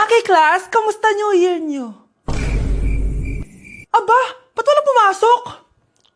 Okay, class, kamusta New Year nyo? Aba, ba't wala pumasok?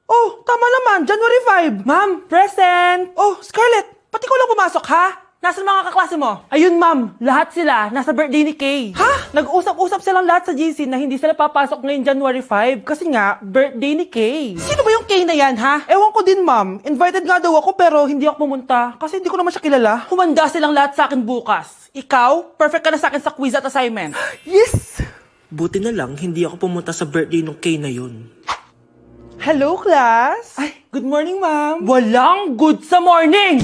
Oh, tama naman, January 5. Ma'am, present! Oh, Scarlett, pati ko lang pumasok, ha? Nasaan mga kaklase mo? Ayun, ma'am. Lahat sila nasa birthday ni Kay. Ha? Nag-usap-usap silang lahat sa GC na hindi sila papasok ngayong January 5 kasi nga, birthday ni Kay. Sino ba yung Kay na yan, ha? Ewan ko din, ma'am. Invited nga daw ako pero hindi ako pumunta kasi hindi ko naman siya kilala. Humanda silang lahat sa akin bukas. Ikaw, perfect ka na sa akin sa quiz at assignment. Yes! Buti na lang, hindi ako pumunta sa birthday nung Kay na yun. Hello, class? Ay, good morning, ma'am. Walang good sa morning!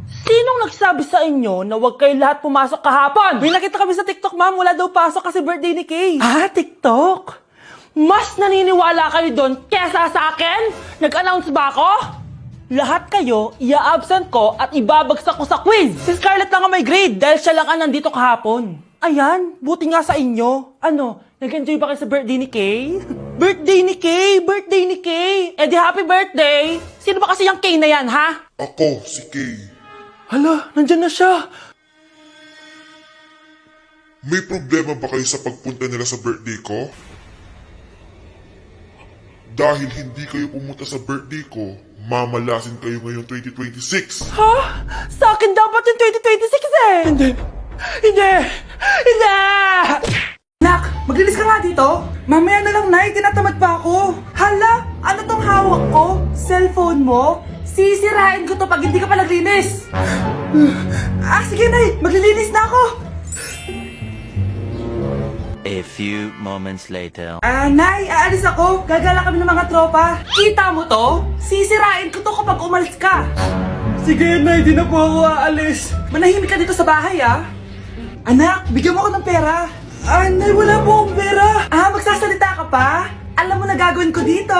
Sinong nagsabi sa inyo na huwag kayo lahat pumasok kahapon? May nakita kami sa TikTok, ma'am. Wala daw pasok kasi birthday ni Kay. Ah, TikTok? Mas naniniwala kayo doon kesa sa akin? Nag-announce ba ako? Lahat kayo, ia-absent ko at ibabagsak ko sa quiz. Si Scarlett lang ang may grade dahil siya lang ang nandito kahapon. Ayan, buti nga sa inyo. Ano, nag-enjoy ba kayo sa birthday ni Kay? Birthday ni Kay! Birthday ni Kay! Eh di happy birthday! Sino ba kasi yung Kay na yan, ha? Ako, si Kay. Hala, nandyan na siya. May problema ba kayo sa pagpunta nila sa birthday ko? Dahil hindi kayo pumunta sa birthday ko, mamalasin kayo ngayong 2026. Ha? Sa akin dapat yung 2026 eh! Hindi! Hindi! Hindi! Nak, maglinis ka nga dito. Mamaya na lang, Nay. Tinatamad pa ako. Hala, ano tong hawak ko? Cellphone mo? Sisirain ko to pag hindi ka pa naglinis. Sige, Nay. Maglilinis na ako. A few moments later. Nay, aalis ako. Gagala kami ng mga tropa. Kita mo to? Sisirain ko to kapag umalis ka. Sige, Nay. Di na po ako aalis. Manahimik ka dito sa bahay, ah. Anak, bigyan mo ako ng pera. Nay, wala po akong pera. Magsasalita ka pa? Alam mo na gagawin ko dito.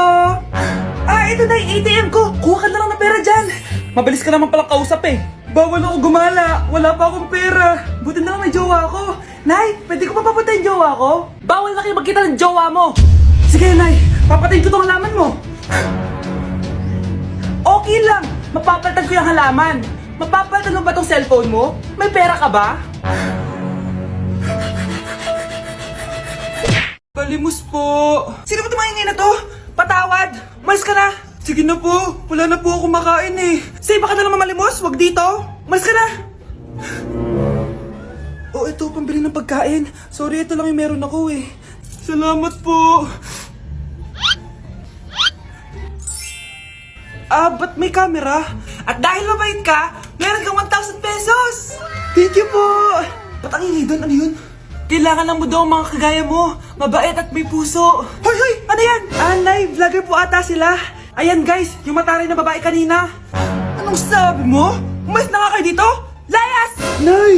Ito na yung ATM ko. Kuha ka na lang ng pera dyan. Mabilis ka naman palang kausap eh. Bawal ako gumala. Wala pa akong pera. Buti na lang may jowa ako. Nay, pwede ko pa papunta yung jowa ko? Bawal na kayo magkita ng jowa mo. Sige, Nay. Papatayin ko tong halaman mo. Okay lang. Mapapalitan ko yung halaman. Mapapalitan mo ba tong cellphone mo? May pera ka ba? Palimos po. Sino ba tumahingay na to? Patawad. Malis ka na. Sige na po. Wala na po ako makain eh. Say, baka na lang mamalimos. Wag dito. Malis ka na. Ito, pambili ng pagkain. Sorry, ito lang yung meron ako eh. Salamat po. Ba't may camera? At dahil mabait ka, meron kang 1,000 pesos. Thank you po. Ba't ang ingay doon? Ano yun? Kailangan lang mo daw ang mga kagaya mo. Mabait at may puso. Hoy, hoy! Ano yan? Nay, vlogger po ata sila. Ayan guys, yung mataray na babae kanina. Anong sabi mo? Umalis na nga kayo dito? Layas! Nay!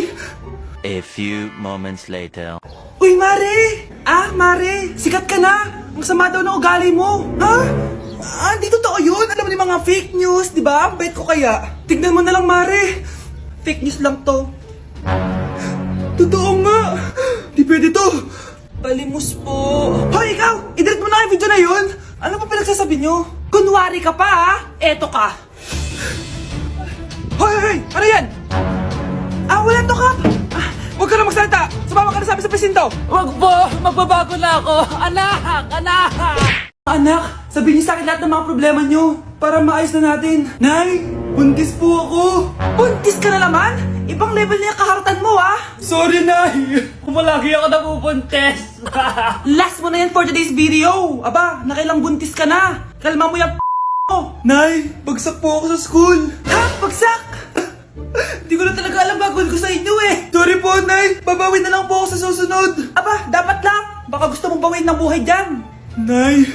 A few moments later. Uy, Mare! Mare, sikat ka na. Ang sama daw ng ugali mo. Ha? Di totoo yun. Alam mo yung mga fake news, di ba? Ang bait ko kaya. Tignan mo na lang, Mare. Fake news lang to. Totoo nga. Di pwede to. Palimos po. Hoy, ikaw! I-delete mo na yung video na yun. Ano pa pinagsasabi nyo? Kunwari ka pa, ha? Eto ka. Hoy, hoy! Ano yan? Wala to, Kap. Huwag ka na magsalita. Sumama ka na sabi sa presinto. Huwag po. Magbabago na ako. Anak! Anak! Anak, sabihin niyo sa akin lahat ng mga problema niyo para maayos na natin. Nay, buntis po ako. Buntis ka na naman? Ibang level na yung kaharutan mo, ah. Sorry, Nay. Kumalagi ako nabubuntis. Last mo na yan for today's video. Aba, nakailang buntis ka na. Kalma mo yung mo. Nay, bagsak po ako sa school. Ha? Bagsak? Hindi ko na talaga alam gagawin ko sa inyo eh. Sorry po, Nay. Babawin na lang po ako sa susunod. Aba, dapat lang. Baka gusto mong bawiin ng buhay dyan. Nay,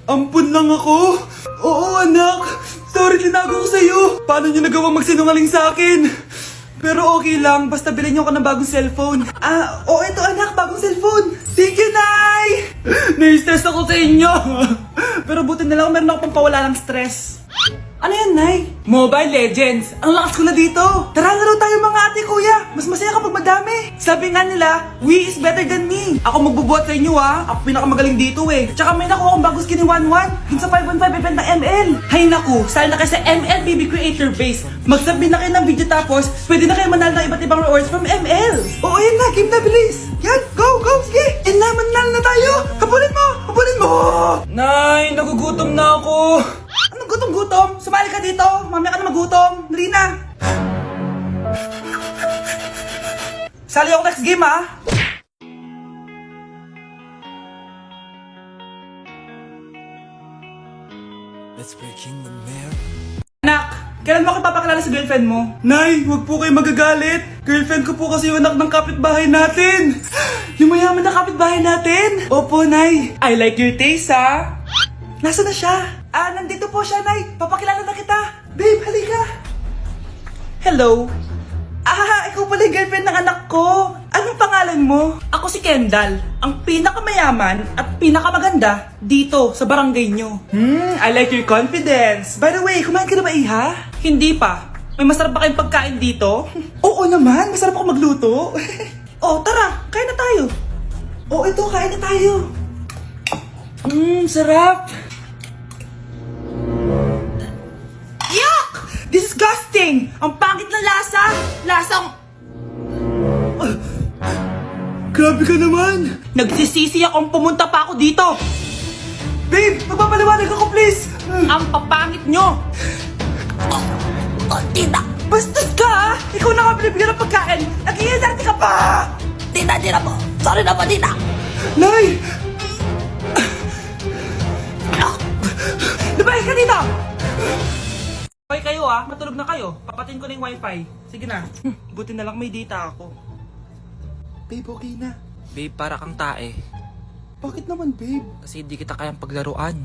ampun lang ako. Oo, anak. Sorry, tinago ko sa'yo. Paano niyo nagawang magsinungaling sa akin? Pero okay lang, basta bilhin niyo ako ng bagong cellphone. Ito anak, bagong cellphone. Thank you, Nay! Nai-stress ako sa inyo. Pero buti na lang, meron ako pang pawala ng stress. Ano yan, Nay? Mobile Legends. Ang lakas ko na dito. Tara, laro tayo mga ate kuya. Mas masaya kapag madami. Sabi nga nila, we is better than me. Ako magbubuhat sa inyo ha. Ako pinakamagaling dito eh. Tsaka may nakuha akong bagong skin ni 1-1. Dun sa 515 event ng ML. Hay naku, sali na kayo sa ML BB Creator Base. Magsabit na kayo ng video tapos, pwede na kayo manalo ng iba't ibang rewards from ML. Oo, yan na. Game na, bilis. Yan, go, go, sige. And na, manalo na tayo. Habulin mo, habulin mo. Nay, nagugutom na ako. Anong gutom-gutom? Sumali ka dito. Mamaya ka na magutom. Dali na. Sali ako next game, ha? Anak, kailan mo ako papakilala sa girlfriend mo? Nay, wag po kayo magagalit. Girlfriend ko po kasi yung anak ng kapitbahay natin. Yung mayaman na kapitbahay natin. Opo, Nay. I like your taste, ha? Nasaan na siya? Nandito po siya, Nay. Papakilala na kita. Babe, halika. Hello. Ikaw pala yung girlfriend ng anak ko. Anong pangalan mo? Ako si Kendall, ang pinakamayaman at pinakamaganda dito sa barangay nyo. I like your confidence. By the way, kumain ka na ba, Iha? Hindi pa. May masarap ba kayong pagkain dito? Oo naman, masarap ako magluto. Tara, kain na tayo. Ito, kain na tayo. Sarap. Yuck! Disgusting! Ang pangit na lasa! Lasang... Grabe ka naman! Nagsisisi akong pumunta pa ako dito! Babe, magpapaliwanag ako please! Ang papangit nyo! Tita! Bastos ka! Ikaw na nga binibigyan ng pagkain! Nag-iinarte ka pa! Tita po! Sorry na po, tita! Nay! Lumayas ka dito! Okay kayo matulog na kayo. Papatin ko na yung wifi. Sige na. Buti na lang may data ako. Babe, okay na. Babe, para kang tae. Bakit naman, babe? Kasi hindi kita kayang paglaruan.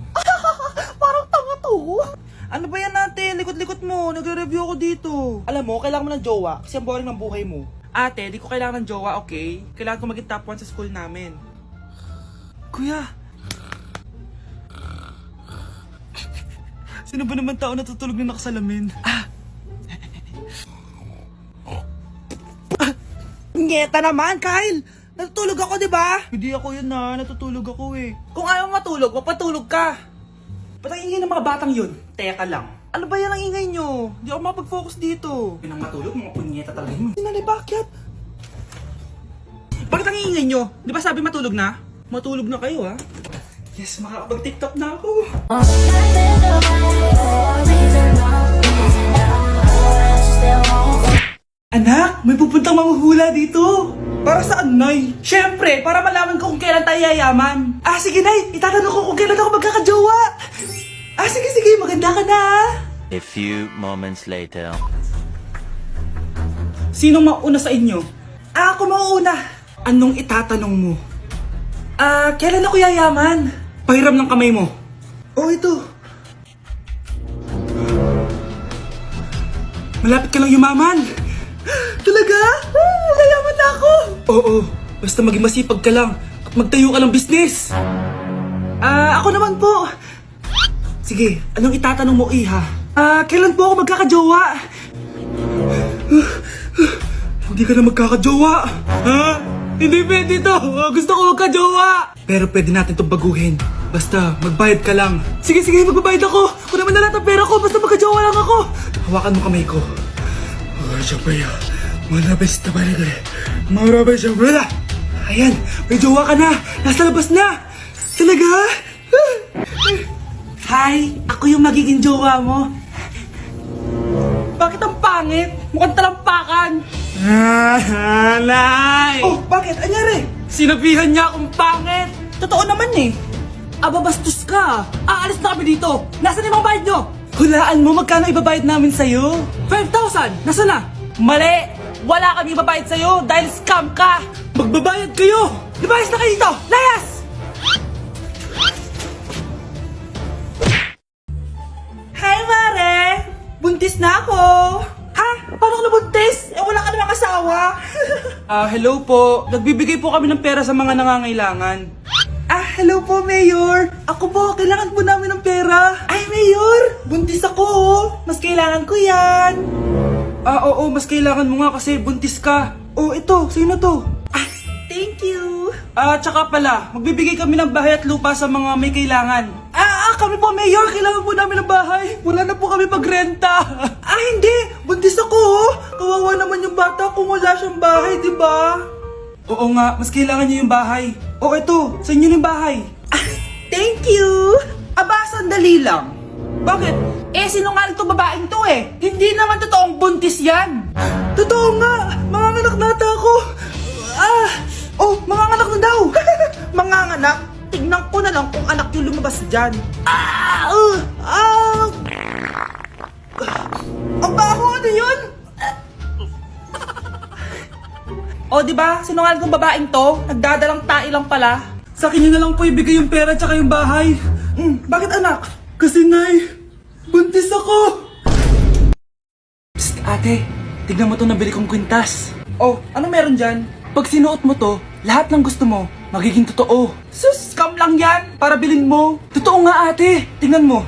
Parang tanga to. Ano ba yan natin? Likot-likot mo. Nagre-review ako dito. Alam mo, kailangan mo ng jowa kasi ang boring ng buhay mo. Ate, di ko kailangan ng jowa, okay? Kailangan ko maging top 1 sa school namin. Kuya. Sino ba naman tao natutulog na nakasalamin? Ngeta naman, Kyle! Natutulog ako, di ba? Hindi ako yun natutulog ako eh. Kung ayaw matulog, mapatulog ka. Ba't ang ingay ng mga batang yun? Teka lang. Ano ba yan ang ingay nyo? Hindi ako mapag-focus dito. Pinang matulog, mga punyeta talaga yun. Sinali, bakit? Bakit ang ingay nyo? Di ba sabi matulog na? Matulog na kayo, ha? Yes, makakapag-tiktok na ako. Anak, may pupuntang manghuhula dito. Para saan, Nay? Siyempre, para malaman ko kung kailan tayo yayaman. Sige, Nay. Itatanong ko kung kailan ako magkakajowa. Sige. Maganda ka na, A few moments later. Sinong mauna sa inyo? Ako mauuna. Anong itatanong mo? Kailan ako yayaman? Pahiram ng kamay mo. Ito. Malapit ka lang yumaman. Talaga? Yayaman na ako. Oo, basta maging masipag ka lang at magtayo ka ng business. Ako naman po. Sige, anong itatanong mo, Iha? Kailan po ako magkakajowa? Hindi ka na magkakajowa. Hindi pwede to. Gusto ko magkajowa. Pero pwede natin itong baguhin. Basta, magbayad ka lang. Sige, magbabayad ako. Kung naman na lahat ang pera ko, basta magkajowa lang ako. Hawakan mo kamay ko. Ayan, may jowa ka na. Nasa labas na. Talaga? Hi, ako yung magiging jowa mo. Bakit ang pangit? Mukhang talampakan. Nay! Bakit? Anyari? Sinabihan niya akong pangit. Totoo naman eh. Bastos ka. Aalis na kami dito. Nasaan yung mga bayad nyo? Hulaan mo magkano ibabayad namin sa'yo? 5,000! Nasaan na? Mali! Wala kami ibabayad sa'yo dahil scam ka! Magbabayad kayo! Lumayas na kayo dito! Layas! Hi, Mare! Buntis na ako! Paano ka nabuntis? Wala ka namang asawa! Hello po. Nagbibigay po kami ng pera sa mga nangangailangan. hello po, Mayor. Ako po, kailangan po namin ng pera. Ay, Mayor, buntis ako, oh. Mas kailangan ko yan. Oo, mas kailangan mo nga kasi buntis ka. Oh, ito, sino to? Thank you. Tsaka pala, magbibigay kami ng bahay at lupa sa mga may kailangan. Kami po, Mayor, kailangan po namin ng bahay. Wala na po kami pagrenta. Hindi, buntis ako, oh. Kawawa naman yung bata kung wala siyang bahay, di ba? Oo nga, mas kailangan niyo yung bahay. O ito, sa inyo yung bahay. Thank you! Aba, sandali lang. Bakit? Sinungaling to babaeng to eh. Hindi naman totoong buntis yan. Totoo nga, manganganak nata ako. Manganganak na daw. Manganganak? Tignan ko na lang kung anak yung lumabas dyan. Ang baho, ano yun? O, di ba? Sinungaling kong babaeng to, nagdadalang tae lang pala. Sa akin nyo na lang po ibigay yung pera tsaka yung bahay. Bakit anak? Kasi nay, buntis ako. Psst, ate, tignan mo to nabili kong kwintas. Oh, ano meron dyan? Pag sinuot mo to, lahat ng gusto mo, magiging totoo. Sus, scam lang yan, para bilhin mo. Totoo nga ate, tingnan mo.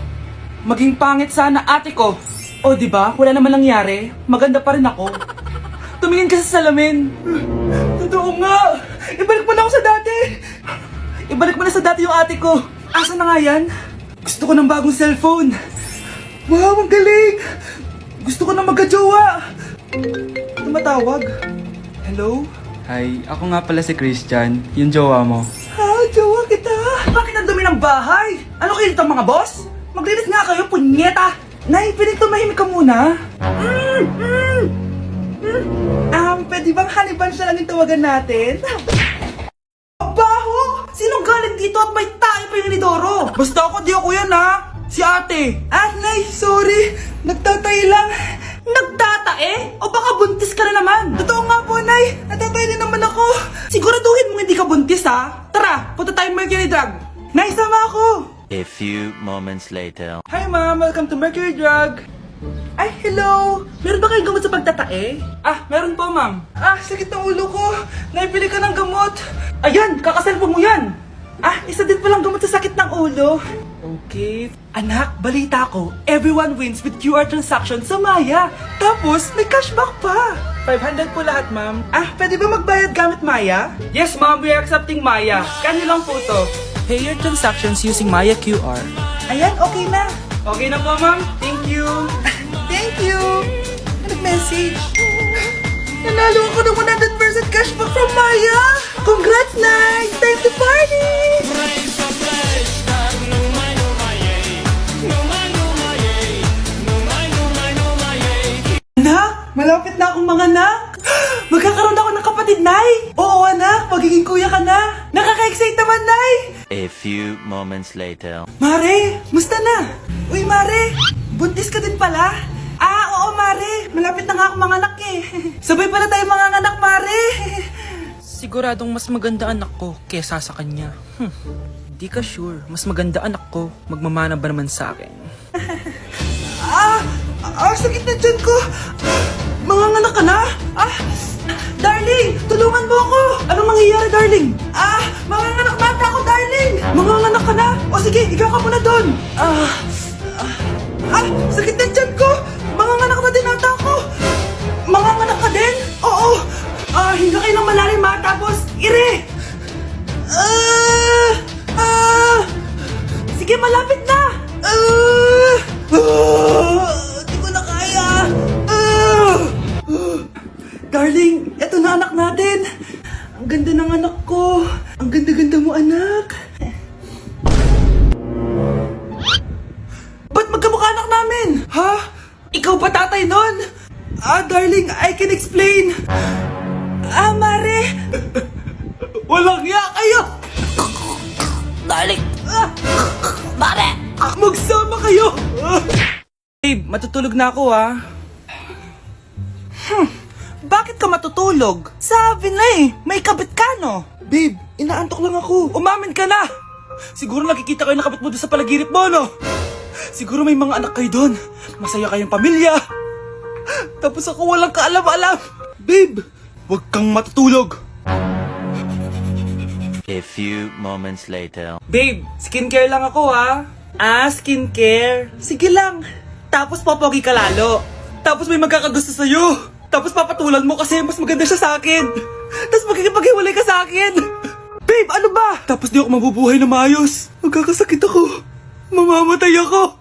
Maging pangit sana ate ko. O, di ba? Wala naman nangyari, maganda pa rin ako. Tumingin ka sa salamin. Totoo nga. Ibalik mo na ako sa dati. Ibalik mo na sa dati yung ate ko. Asa na nga yan? Gusto ko ng bagong cellphone. Wow, ang galing. Gusto ko na magka-jowa. Tumatawag. Hello? Hi, ako nga pala si Christian, yung jowa mo. Jowa kita. Bakit ang dumi ng bahay? Ano kayo dito mga boss? Maglinis nga kayo, punyeta. Nay, pwede tumahimik ka muna. Pwede bang haniban siya lang yung tawagan natin? Baho! Sinong galing dito at may tayo pa yung inidoro? Basta ako, di ako yan ha! Si ate! Nay, sorry! Nagtatay lang! Nagtatae? O baka buntis ka na naman? Totoo nga po, Nay! Natatay din naman ako! Siguraduhin mo hindi ka buntis ha! Tara, punta tayo Mercury Drug! Nay, sama ako! A few moments later. Hi ma'am! Welcome to Mercury Drug! Ay, hello! Meron ba kayong gamot sa pagtatae? Meron po, ma'am. Sakit ng ulo ko. Naibili ka ng gamot. Ayan, kakaselfon mo yan. Isa din palang gamot sa sakit ng ulo. Okay. Anak, balita ko, everyone wins with QR transaction sa Maya. Tapos, may cashback pa. 500 po lahat, ma'am. Pwede ba magbayad gamit Maya? Yes, ma'am. We are accepting Maya. Kanya lang po to. Pay your transactions using Maya QR. Ayan, okay na. Okay na po, ma'am. Thank you. Thank you. Nag-message. Nanalo ako ng 100% cashback from Maya. Congrats, Nay. Time to party. Anak, malapit na akong mga anak. Magkakaroon ako ng kapatid, Nay. Oo, anak. Magiging kuya ka na. Nakaka-excite naman, Nay. A few moments later. Mare, musta na? Uy, Mare, buntis ka din pala? Oo, Mare. Malapit na nga akong mga anak eh. Sabay pala tayo mga anak, Mare. Siguradong mas maganda anak ko kesa sa kanya. Di ka sure, mas maganda anak ko, magmamana ba naman sa akin? Sakit na dyan ko. Mga anak ka na? Darling, tulungan mo ako. Anong mangyayari, darling? Mga anak mata ako, darling. Mga anak ka na? O sige, ikaw ka muna doon. Sakit na dyan ko. Mga anak na din ata ako. Mga anak ka din? Oo. Hinga kayo ng malalim ha, tapos ire. Sige, malapit na. Di ko na kaya. Darling, eto na anak natin. Ang ganda ng anak ko. Ang ganda-ganda mo, anak. Ba't magkamukha anak namin? Ha? Ikaw ba tatay nun? Darling, I can explain. Mare. Walang ya kayo. Darling! Mare! Magsama kayo. Babe, matutulog na ako ha. Bakit ka matutulog? Sabi na may kabit ka no? Babe, inaantok lang ako. Umamin ka na. Siguro nakikita kayo ng kabit mo doon sa palaginip mo no? Siguro may mga anak kayo doon. Masaya kayong pamilya. Tapos ako walang kaalam-alam. Babe, huwag kang matutulog. A few moments later. Babe, skincare lang ako ha. Ah, skincare. Sige lang. Tapos popogi ka lalo. Tapos may magkakagusto sa'yo. Tapos papatulan mo kasi mas maganda siya sa akin. Tapos magkikipaghiwalay ka sa akin. Babe, ano ba? Tapos di ako mabubuhay na maayos. Magkakasakit ako. Mamamatay ako.